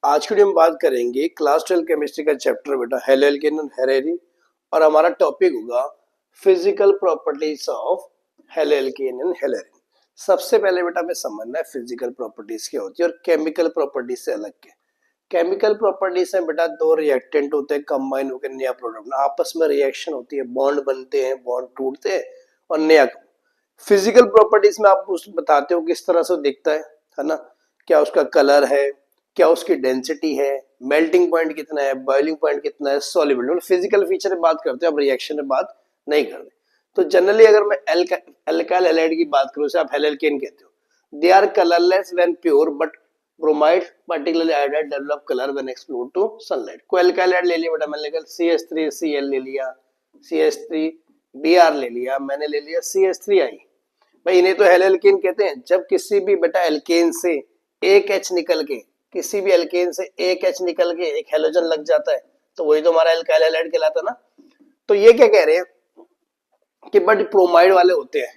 आज की वीडियो में बात करेंगे क्लास 12 केमिस्ट्री का चैप्टर बेटा हेलो एल्केन एंड हेरेरी और हमारा टॉपिक होगा physical properties of haloalkane and haloarene. सबसे पहले बेटा हमें समझना है फिजिकल प्रॉपर्टीज क्या होती है और केमिकल प्रॉपर्टीज से अलग क्या। केमिकल प्रॉपर्टीज में बेटा दो रिएक्टेंट होते हैं, कंबाइन होकर नया प्रोडक्ट, आपस में रिएक्शन होती है, बॉन्ड बनते हैं, बॉन्ड टूटते हैं और नया। फिजिकल प्रॉपर्टीज में आप बताते हो किस तरह से दिखता है ना, क्या उसका कलर है, क्या उसकी डेंसिटी है, मेल्टिंग पॉइंट कितना है, बॉइलिंग पॉइंट कितना है, सॉल्युबिलिटी। फिजिकल फीचर में बात करते हैं, अब रिएक्शन में बात नहीं करते। तो जनरली अगर मैं अल्काइल हैलाइड की बात करूं, आप हेलोकेन कहते हो, they are colourless when pure but bromide particularly iodide develop colour when exposed to sunlight. कोई अल्काइल हैलाइड ले लिया बेटा, मैंने लेकर CH3Cl ले लिया, CH3Br ले लिया, मैंने ले लिया CH3I। भाई इन्हें तो हेलोकेन कहते हैं। जब किसी भी बेटा एल्केन से एक H निकल के, किसी भी एल्केन से एक H निकल के एक हेलोजन लग जाता है तो वही तो हमारा अल्काइल हैलाइड कहलाता है ना। तो ये क्या कह रहे हैं कि बट ब्रोमाइड वाले होते हैं,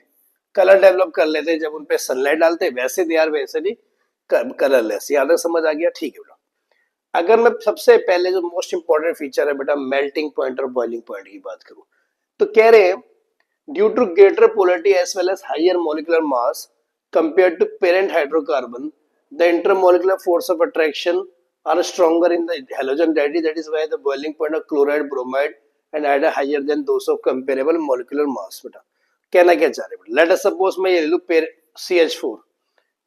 कलर डेवलप कर लेते हैं जब उन पे सनलाइट डालते हैं, वैसे दे आर वैसे भी कलरलेस। याद समझ आ गया? ठीक है बेटा। अगर मैं सबसे पहले जो मोस्ट इंपॉर्टेंट फीचर है बेटा मेल्टिंग पॉइंट और बॉइलिंग पॉइंट की बात करूं, तो कह रहे हैं due to greater polarity as well as higher molecular mass compared to parent hydrocarbon, the intermolecular force of attraction are stronger in the halogen daddy. That is why the boiling point of chloride, bromide and iodide higher than those of comparable molecular mass. बेटा कहना क्या चाह रहे हैं? Let us suppose मैं ये ले लूं CH4,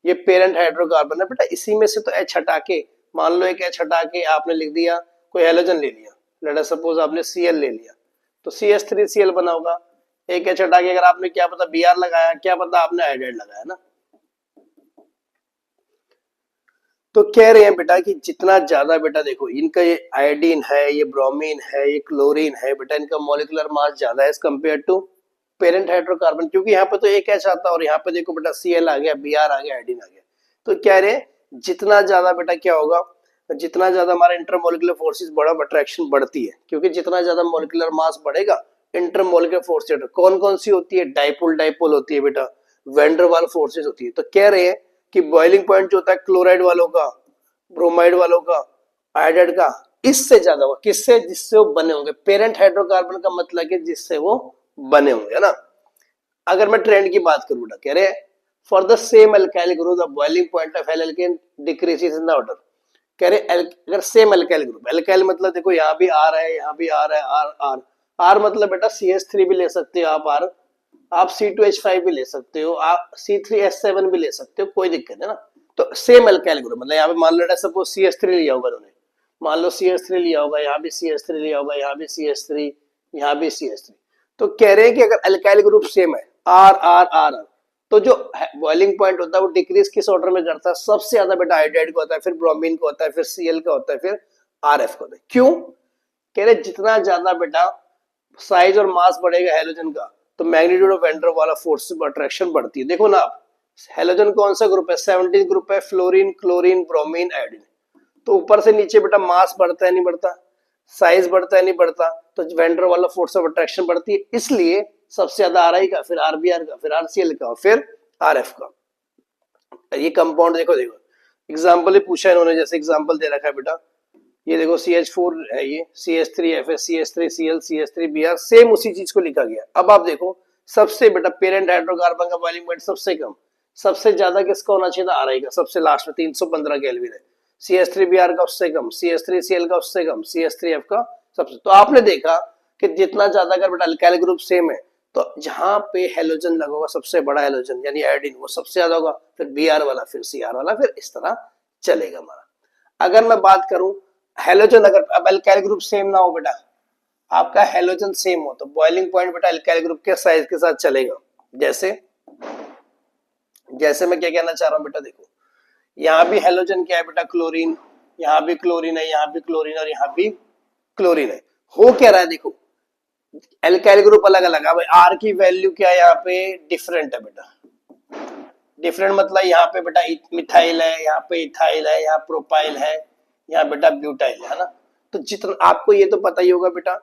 ये पेरेंट हाइड्रोकार्बन है बेटा, इसी में से तो H हटा के, मान लो एक H हटा के आपने लिख दिया, कोई हेलोजन ले लिया, लेट अस सपोज आपने Cl ले लिया, तो CH3Cl बना होगा। एक H हटा के अगर आपने क्या पता Br लगाया, क्या पता आपने आयोडाइड लगाया ना। तो कह रहे हैं बेटा कि जितना ज्यादा बेटा देखो इनका ये आयोडीन है, ये ब्रोमीन है, ये क्लोरीन है बेटा, इनका मॉलिक्यूलर मास ज्यादा है as compare to parent hydrocarbon, क्योंकि यहाँ पे तो एक H आता है और यहाँ पे देखो बेटा Cl आ गया, Br आ गया, आयोडीन आ गया। तो कह रहे हैं जितना ज्यादा बेटा क्या होगा, जितना ज्यादा हमारा इंटरमोलिकुलर फोर्सेस बढ़ा, अट्रैक्शन बढ़ती है, क्योंकि जितना ज्यादा मॉलिक्यूलर मास बढ़ेगा इंटरमोलिकुलर फोर्सेस कौन कौन सी होती है? डाइपोल डाइपोल होती है बेटा, वैन वाल फोर्सेस होती है। तो कह रहे हैं कि बॉइलिंग पॉइंट जो होता है क्लोराइड वालों का, ब्रोमाइड वालों का, आयोडाइड का, इससे ज्यादा होगा। किससे? जिससे वो बने होंगे। पेरेंट हाइड्रोकार्बन का मतलब है जिससे वो बने होंगे, है ना। अगर मैं ट्रेंड की बात करूं बेटा, कह रहे for the same alkyl group the boiling point of alkene decreases in the order. कह रहे अगर सेम अल्काइल ग्रुप, अल्काइल मतलब देखो यहाँ भी आर है, यहाँ भी आर है, आर आर आर मतलब बेटा CH3 भी ले सकते हो आप, आर आप C2H5 भी ले सकते हो, आप C3H7 भी ले सकते हो, कोई दिक्कत है ना। तो सेम अल्काइल ग्रुप मतलब यहाँ पे मान लो सपोज CH3 लिया होगा उन्होंने, मान लो CH3 लिया होगा, यहाँ भी CH3 लिया होगा, यहाँ भी CH3, यहाँ भी CH3। तो कह रहे हैं कि अगर अल्काइल ग्रुप सेम है आर आर आर आर, तो जो बॉइलिंग पॉइंट होता है वो डिक्रीज किस ऑर्डर में करता है? सबसे ज्यादा बेटा आयोडाइड का होता है, फिर ब्रोमीन का होता है, फिर Cl का होता है, फिर RF का होता है। क्यों? कह रहे जितना ज्यादा बेटा साइज और मास बढ़ेगा हेलोजन का, तो मैग्नीट्यूड ऑफ वैन डर वाल फोर्स अट्रैक्शन बढ़ती है। देखो ना आप, हेलोजन कौन सा ग्रुप है? 17 ग्रुप है, फ्लोरीन, क्लोरीन, ब्रोमीन, आयोडीन। तो ऊपर से नीचे बेटा मास बढ़ता है नहीं बढ़ता, साइज बढ़ता है नहीं बढ़ता, तो वैन डर वाल फोर्स ऑफ अट्रैक्शन बढ़ती है। इसलिए सबसे ज्यादा RI का, फिर RBr का, फिर RCl का, फिर RF का। ये कंपाउंड देखो देखो एग्जाम्पल ही पूछा इन्होंने, जैसे एग्जाम्पल दे रखा है बेटा, ये देखो CH4 है, ये CH3FS, CH3Cl, CH3Br, सेम उसी चीज को लिखा गया। अब आप देखो सबसे बेटा पेरेंट हाइड्रोकार्बन का बॉइलिंग पॉइंट सबसे कम, सबसे ज्यादा किसका होना चाहिए था? RI का, सबसे लास्ट में 315 केल्विन है। CH3Br का उससे कम, CH3Cl का उससे कम, CH3F का सबसे। तो आपने देखा कि जितना ज्यादा अगर बेटा अल्काइल ग्रुप सेम है, तो जहां पे हेलोजन लगा होगा सबसे बड़ा हेलोजन यानी आयोडीन, वो सबसे ज्यादा होगा, फिर Br वाला, फिर Cr वाला, फिर इस तरह चलेगा हमारा। अगर मैं बात करूं हेलोजन, अगर अब अल्काइल ग्रुप सेम ना हो बेटा, आपका हेलोजन सेम हो, तो बॉइलिंग पॉइंट बेटा अल्काइल ग्रुप के साइज के साथ चलेगा। जैसे जैसे मैं क्या कहना चाह रहा हूं बेटा, देखो यहाँ भी हेलोजन क्या है बेटा? क्लोरीन, यहाँ भी क्लोरीन है, यहाँ भी क्लोरीन और यहाँ भी क्लोरीन है। हो क्या रहा है देखो, अल्काइल ग्रुप अलग अलग है। आर की वैल्यू क्या है यहाँ पे? डिफरेंट है बेटा। डिफरेंट मतलब यहाँ पे बेटा मिथाइल है, यहाँ पे इथाइल है, यहाँ प्रोपाइल है, यहाँ बेटा ब्यूटाइल है ना। तो जितना आपको ये तो पता ही होगा बेटा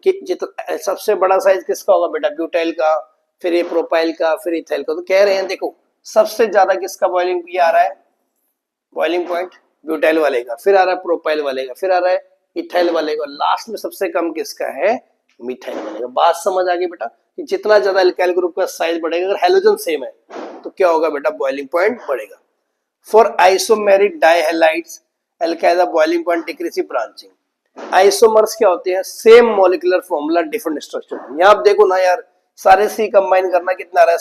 कि जितना सबसे बड़ा साइज किसका होगा बेटा? ब्यूटाइल का, फिर ये प्रोपाइल का, फिर इथाइल का। तो कह रहे हैं देखो सबसे ज्यादा किसका बॉइलिंग ये आ रहा है, बॉइलिंग पॉइंट? ब्यूटाइल वाले का, फिर आ रहा है प्रोपाइल वाले का, फिर आ रहा है इथाइल वाले का, लास्ट में सबसे कम किसका है, मिथाइल वाले का। बात समझ आ गई बेटा कि जितना ज्यादा एल्काइल ग्रुप का साइज बढ़ेगा, अगर हैलोजन सेम है तो क्या होगा बेटा, बॉइलिंग पॉइंट बढ़ेगा। For isomeric dihalides alkyl boiling point decrease branching. Isomers क्या होते हैं, same molecular formula different structure. यहां आप देखो ना यार, सारे सी कंबाइन करना कितना आ रहा है,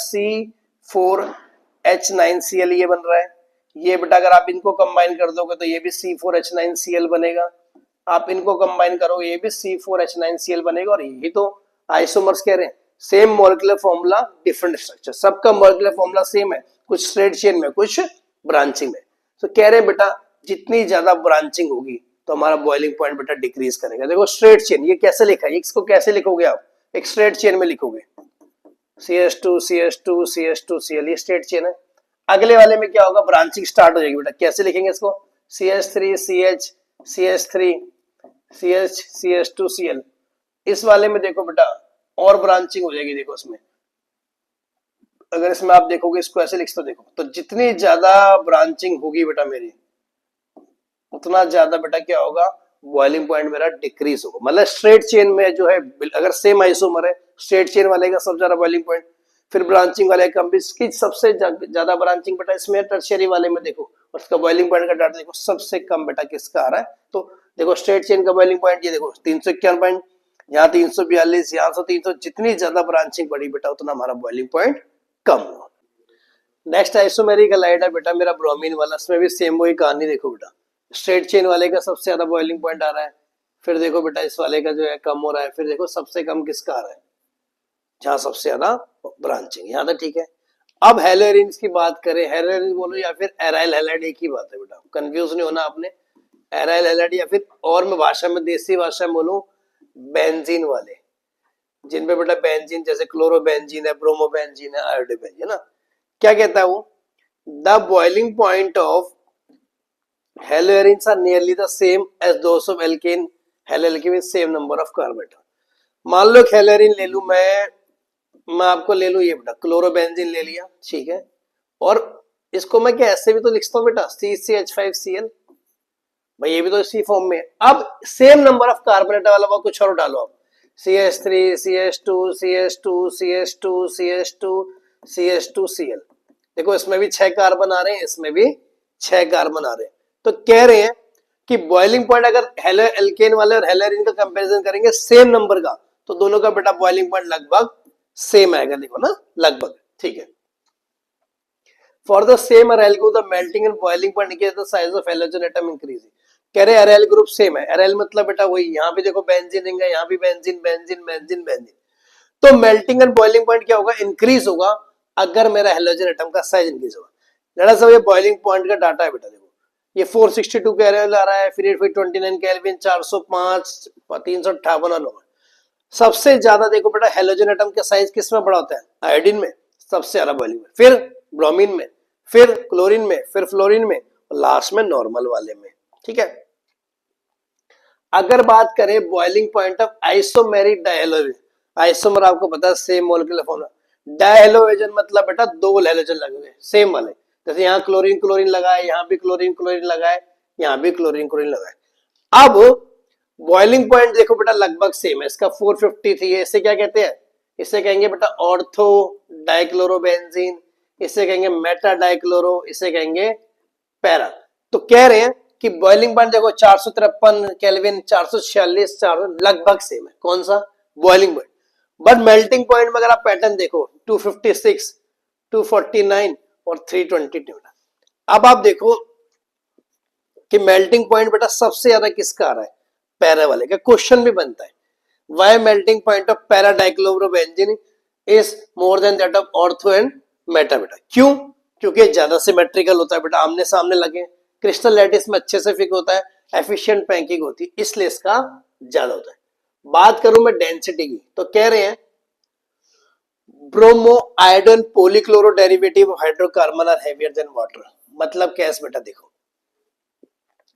C4H9Cl ये बन रहा है। ये बेटा अगर आप इनको कंबाइन कर दोगे तो ये भी C4H9Cl बनेगा, आप इनको कंबाइन करोगे ये भी C4H9Cl बनेगा। और यही तो आइसोमर्स कह रहे हैं, same molecular formula different structure, सबका मॉलिक्यूलर फॉर्मूला सेम है, कुछ स्ट्रेट चेन में कुछ ब्रांचिंग में। तो कह रहे हैं बेटा जितनी ज्यादा ब्रांचिंग होगी तो हमारा बॉइलिंग पॉइंट बेटा डिक्रीज करेगा। देखो स्ट्रेट चेन ये कैसे लिखा है, इसको कैसे लिखोगे आप, एक स्ट्रेट चेन में लिखोगे CH2 CH2 CH2 Cl, ये स्ट्रेट चेन है। अगले वाले में क्या होगा, ब्रांचिंग स्टार्ट हो जाएगी बेटा, कैसे लिखेंगे इसको, CH3 CH CH3 CH CH2 Cl। इस वाले में देखो बेटा और ब्रांचिंग हो जाएगी, देखो इसमें अगर इसमें आप देखोगे इसको ऐसे लिख, तो देखो तो जितनी ज्यादा ब्रांचिंग होगी बेटा मेरी, उतना ज्यादा बेटा क्या होगा, बॉइलिंग पॉइंट मेरा डिक्रीज होगा। मतलब स्ट्रेट चेन में जो है, अगर सेम आइसोमर है, स्ट्रेट चेन वाले का सबसे ज्यादा बॉइलिंग पॉइंट, फिर ब्रांचिंग वाले का कम, इसकी सबसे ज्यादा ब्रांचिंग बेटा इसमें टर्शियरी वाले में देखो, और उसका बॉइलिंग पॉइंट का डाटा देखो, सबसे कम बेटा किसका आ रहा है। तो देखो स्ट्रेट चेन का बॉइलिंग पॉइंट ये देखो 351 पॉइंट, यहाँ 342, यहाँ से 300, जितनी ज्यादा ब्रांचिंग बढ़ी बेटा उतना हमारा बॉइलिंग पॉइंट कम हुआ। नेक्स्ट आइसोमेरिक हैलाइड है बेटा मेरा ब्रोमीन वाला, इसमें भी सेम वही कहानी, देखो बेटा स्ट्रेट चेन वाले का सबसे ज्यादा बॉइलिंग पॉइंट आ रहा है, फिर देखो बेटा इस वाले का जो है कम हो रहा है, फिर देखो सबसे कम किसका आ रहा है, जहां सबसे ज्यादा ब्रांचिंग। यहां तक ठीक है। अब हेलोरिन्स की बात करें, हेलोरिन बोलो या फिर एराइल हैलाइड, एक ही बात है बेटा, कंफ्यूज नहीं होना आपने। एराइल हैलाइड या फिर और मैं भाषा में, देसी भाषा में बोलूं, बेंजीन वाले, जिनपे बेटा बेंजीन जैसे क्लोरोबेंजीन है, ब्रोमोबेंजीन है, आयोडोबेंजीन है ना। क्या कहता है वो, the boiling point of haloarenes are nearly the same as those of alkane haloalkane with same number of carbon। मान लो हेलोरिन ले लूं मैं आपको ले लूं ये बेटा क्लोरोबेंजीन ले लिया, ठीक है, और इसको मैं क्या ऐसे भी तो लिखता हूं बेटा CCH5Cl, भाई ये भी तो इसी फॉर्म में। अब सेम नंबर ऑफ कार्बोनेट वाला कुछ और डालो आप, CH3 CH2 CH2 CH2 CH2 CH2 Cl। देखो इसमें भी 6 कार्बन आ रहे हैं, इसमें भी 6 कार्बन आ रहे हैं। तो कह रहे हैं कि बॉइलिंग पॉइंट अगर हेलो एल्केन वाले और हेलोरिन का कंपैरिजन करेंगे सेम नंबर का, तो दोनों का बेटा बॉइलिंग पॉइंट लगभग सेम आएगा, देखो ना लगभग, ठीक है। For the same aryl group the melting and boiling point increase the size of halogen atom increase. कह रहे अराइल ग्रुप सेम है, अराइल मतलब बेटा वही, यहाँ भी देखो बेंजीन है, यहाँ भी बेंजीन बेंजीन बेंजीन बेंजीन। तो मेल्टिंग एंड बॉइलिंग पॉइंट क्या होगा, इंक्रीज होगा अगर मेरा हैलोजन एटम का साइज इंक्रीज होगा। जरा सब ये बॉइलिंग पॉइंट का डाटा है बेटा, देखो ये 462 कैलोरी आ रहा है, फिर 29 केल्विन, 405, 358 और सबसे ज्यादा देखो बेटा हैलोजन एटम का साइज किस में बड़ा होता है, आयोडीन में सबसे ज्यादा बॉइलिंग में, फिर ब्रोमीन में, फिर क्लोरीन में, फिर फ्लोरीन में, और लास्ट में नॉर्मल वाले में, ठीक है। अगर बात करें boiling point of isomeric dihalogen, isomer आपको पता है सेम मॉलिक्यूलर फॉर्मूला, डायहेलोजन मतलब बेटा दो हैलोजन लगे हुए सेम वाले, जैसे यहाँ क्लोरीन क्लोरीन लगाए, यहाँ भी क्लोरीन क्लोरीन लगाए, यहाँ भी क्लोरीन क्लोरीन लगाए। अब बॉइलिंग पॉइंट देखो बेटा लगभग सेम है, इसका 453 है। इसे क्या कहते हैं, इसे कहेंगे बेटा ऑर्थो डाइक्लोरोबेंजीन, इसे कहेंगे मेटा डाइक्लोरो, इसे कहेंगे पैरा। तो कह रहे हैं कि बॉइलिंग पॉइंट देखो 453 केल्विन, 446, 4 लगभग सेम है, कौन सा, boiling point. But melting point में अगर आप पैटर्न देखो 256, 249 और 322। अब आप देखो कि मेल्टिंग पॉइंट बेटा सबसे ज्यादा किसका आ रहा है, पैरा वाले का। क्वेश्चन भी बनता है why melting point of para dichlorobenzene is more than that of ortho and Meta बेटा, क्यों, क्योंकि ज्यादा सिमेट्रिकल होता है बेटा, आमने सामने लगे, क्रिस्टल लैटिस में अच्छे से फिट होता है, एफिशिएंट पैकिंग होती है, इसलिए इसका ज्यादा होता है। बात करूं मैं डेंसिटी की, तो कह रहे हैं bromo iodine polychloro derivative of hydrocarbon are heavier than water. मतलब क्या है बेटा, देखो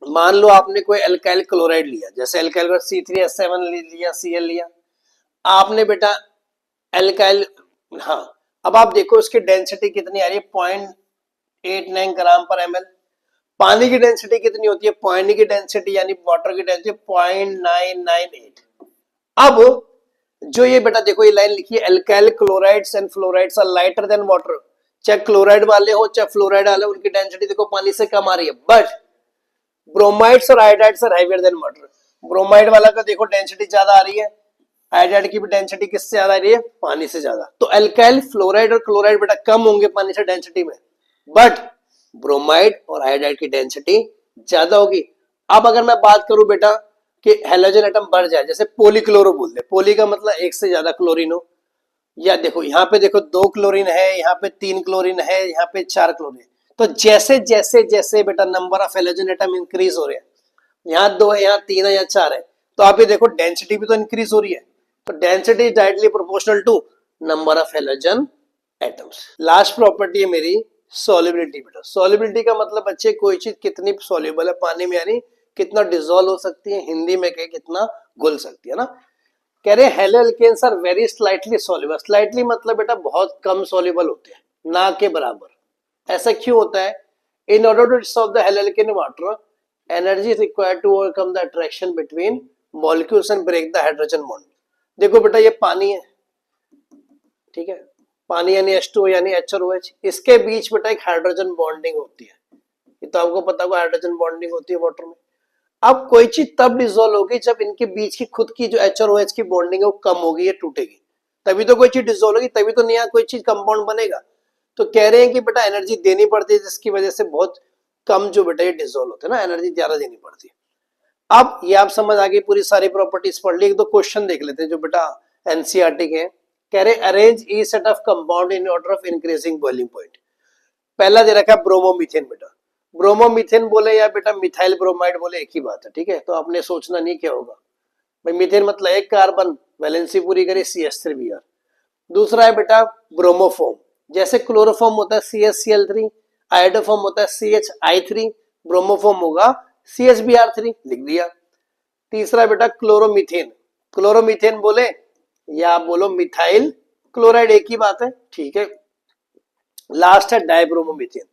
मान लो आपने कोई एल्काइल क्लोराइड लिया, जैसे एल्काइल C3H7 लिया, Cl लिया आपने बेटा एल्काइल, हाँ अब आप देखो इसकी डेंसिटी कितनी आ रही है, 0.89 ग्राम पर ml। पानी की डेंसिटी कितनी होती है, पानी की डेंसिटी यानी वाटर की डेंसिटी 0.998। अब जो ये बेटा देखो ये लाइन लिखी है, alkyl chlorides and fluorides are lighter than water, चाहे क्लोराइड वाले हो चाहे फ्लोराइड वाले, उनकी डेंसिटी देखो पानी से कम आ रही है, बट ब्रोमाइड्स और iodides are heavier than water. Bromide वाला का देखो डेंसिटी ज्यादा आ रही है, आयोडाइड की भी डेंसिटी किससे ज्यादा आ रही है, पानी से ज्यादा। तो एल्काइल फ्लोराइड और क्लोराइड बेटा कम होंगे पानी से डेंसिटी में, बट ब्रोमाइड और आयोडाइड की डेंसिटी ज्यादा होगी। अब अगर मैं बात करूं बेटा कि हेलोजन एटम बढ़ जाए, जैसे पोलीक्लोरो बोल दे, पोली का मतलब एक से ज्यादा क्लोरीन हो, या देखो यहाँ पे देखो 2 क्लोरीन है, यहाँ पे 3 क्लोरीन है, यहाँ पे 4 क्लोरीन। तो जैसे जैसे जैसे बेटा number of halogen atom increase हो रहे हैं, यहाँ 2 है, यहाँ 3 है, यहाँ 4 है, तो आप ये देखो डेंसिटी भी तो इंक्रीज हो रही है। तो density is directly proportional to number of halogen atoms. Last property है मेरी सॉल्युबिलिटी बेटा। सॉल्युबिलिटी का मतलब बच्चे कोई चीज कितनी सॉल्युबल है पानी में, यानी कितना डिसॉल्व हो सकती है, हिंदी में कहे कितना घुल सकती है ना। कह रहे हैं haloalkanes are very slightly soluble. Slightly मतलब बेटा बहुत कम सॉल्युबल होते हैं, ना के बराबर। ऐसा क्यों होता है? In order to dissolve the haloalkane water, energy is required to overcome the attraction between molecules and break the hydrogen bond. देखो बेटा ये पानी है, ठीक है, पानी यानी H2O यानी H और OH, इसके बीच बेटा एक हाइड्रोजन बॉन्डिंग होती है, ये तो आपको पता होगा हाइड्रोजन बॉन्डिंग होती है वाटर में। अब कोई चीज तब डिसॉल्व होगी जब इनके बीच की खुद की जो H और OH की बॉन्डिंग है वो कम होगी या टूटेगी, तभी तो कोई चीज डिसॉल्व होगी, तभी तो नया कोई चीज कंपाउंड बनेगा। तो कह रहे हैं कि बेटा एनर्जी देनी पड़ती है, जिसकी वजह से बहुत कम जो बेटा ये डिसॉल्व होते हैं ना, एनर्जी ज्यादा देनी पड़ती है। अब ये आप समझ आ गई, पूरी सारी प्रॉपर्टीज पढ़ ली। एक दो क्वेश्चन देख लेते हैं जो बेटा एनसीईआरटी के हैं। कह रहे arrange E set of compound in order of increasing boiling point. पहला दे रखा है ब्रोमोमीथेन बेटा। ब्रोमोमीथेन बोले या बेटा मिथाइल ब्रोमाइड बोले एक ही बात है, ठीक है, तो आपने सोचना नहीं क्या होगा भाई। मीथेन मतलब एक कार्बन, वैलेंसी पूरी करी CH3Br। दूसरा है बेटा ब्रोमोफॉर्म, जैसे क्लोरोफॉर्म होता है CHCl3, आयोडोफॉर्म होता है CHI3, ब्रोमोफॉर्म होगा CHBr3, लिख दिया। तीसरा है बेटा क्लोरोमीथेन। क्लोरोमीथेन बोले या आप बोलो मिथाइल क्लोराइड, एक ही बात है, ठीक है। लास्ट है डाइब्रोमोमीथेन,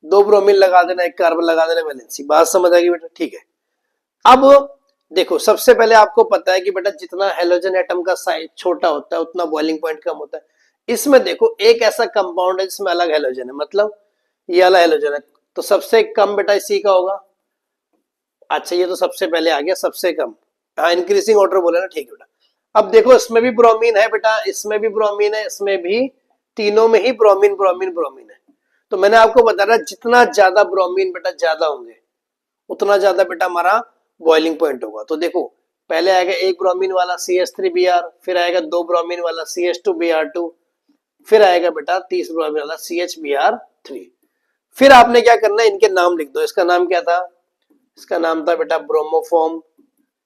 2 ब्रोमीन लगा देना, एक कार्बन लगा देना, वैलेंसी। बात समझ आ गई बेटा, ठीक है। अब देखो सबसे पहले आपको पता है कि बेटा जितना हेलोजन एटम का साइज छोटा होता है उतना बॉइलिंग पॉइंट कम होता है। इसमें देखो एक ऐसा कंपाउंड है जिसमें अलग हेलोजन है, मतलब ये अलग हेलोजन है, तो सबसे कम बेटा इसी का होगा। अच्छा ये तो सबसे पहले आ गया, सबसे कम, हाँ इंक्रीजिंग ऑर्डर बोले ना, ठीक है बेटा। अब देखो इसमें भी ब्रोमीन है बेटा, इसमें भी ब्रोमीन है, इसमें भी, तीनों में ही ब्रोमीन ब्रोमीन ब्रोमीन है। तो मैंने आपको बताया जितना ज्यादा ब्रोमीन बेटा ज्यादा होंगे उतना ज्यादा बेटा हमारा बॉइलिंग पॉइंट होगा। तो देखो पहले आएगा एक ब्रोमीन वाला CH3Br, फिर आएगा 2 ब्रोमीन वाला CH2Br2, फिर आएगा बेटा 30 ब्रोमीन वाला CHBr3। फिर आपने क्या करना है, इनके नाम लिख दो। इसका नाम क्या था? इसका नाम था बेटा ब्रोमोफॉर्म,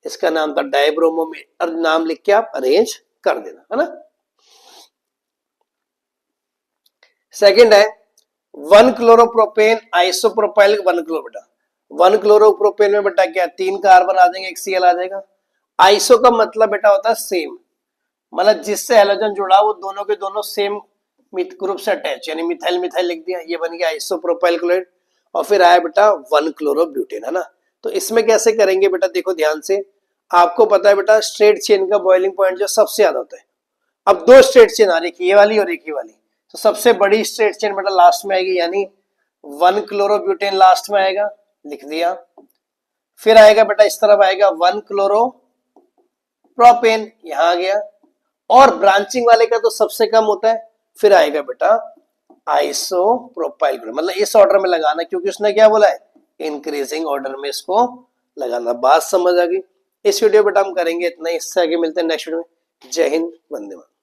इसका नाम था डाइब्रोमोमीन, और नाम लिख के आप अरेंज कर देना, है ना। सेकंड है 1 क्लोरोप्रोपेन आइसोप्रोपाइल 1 क्लोरो बेटा। 1 क्लोरोप्रोपेन में बेटा क्या 3 कार्बन आ जाएंगे, एक Cl आ जाएगा। आइसो का मतलब बेटा होता है सेम, मतलब जिससे हेलोजन जुड़ा वो दोनों के दोनों सेम ग्रुप से अटैच, यानी मिथाइल मिथाइल लिख दिया, ये बन गया आइसोप्रोपाइल क्लोराइड। और फिर आया बेटा 1 क्लोरोब्यूटेन, है ना। तो इसमें कैसे करेंगे बेटा, देखो ध्यान से, आपको पता है बेटा स्ट्रेट चेन का बॉइलिंग पॉइंट जो सबसे ज्यादा होता है। अब 2 स्ट्रेट चेन आ रही है, ये वाली और एक ही वाली, तो सबसे बड़ी स्ट्रेट चेन बेटा लास्ट में आएगी, यानी 1 क्लोरोब्यूटेन लास्ट में आएगा, लिख दिया। फिर आएगा बेटा इस तरफ आएगा 1 क्लोरो प्रोपेन, यहां आ गया। और ब्रांचिंग वाले का तो सबसे कम होता है, फिर आएगा बेटा आइसोप्रोपाइल, मतलब इस ऑर्डर में लगाना, क्योंकि उसने क्या बोला है इंक्रीजिंग ऑर्डर में इसको लगाना। बात समझ आ गई। इस वीडियो बेटा हम करेंगे इतना ही, इससे आगे मिलते हैं नेक्स्ट वीडियो में। जय हिंद, वंदे मातरम।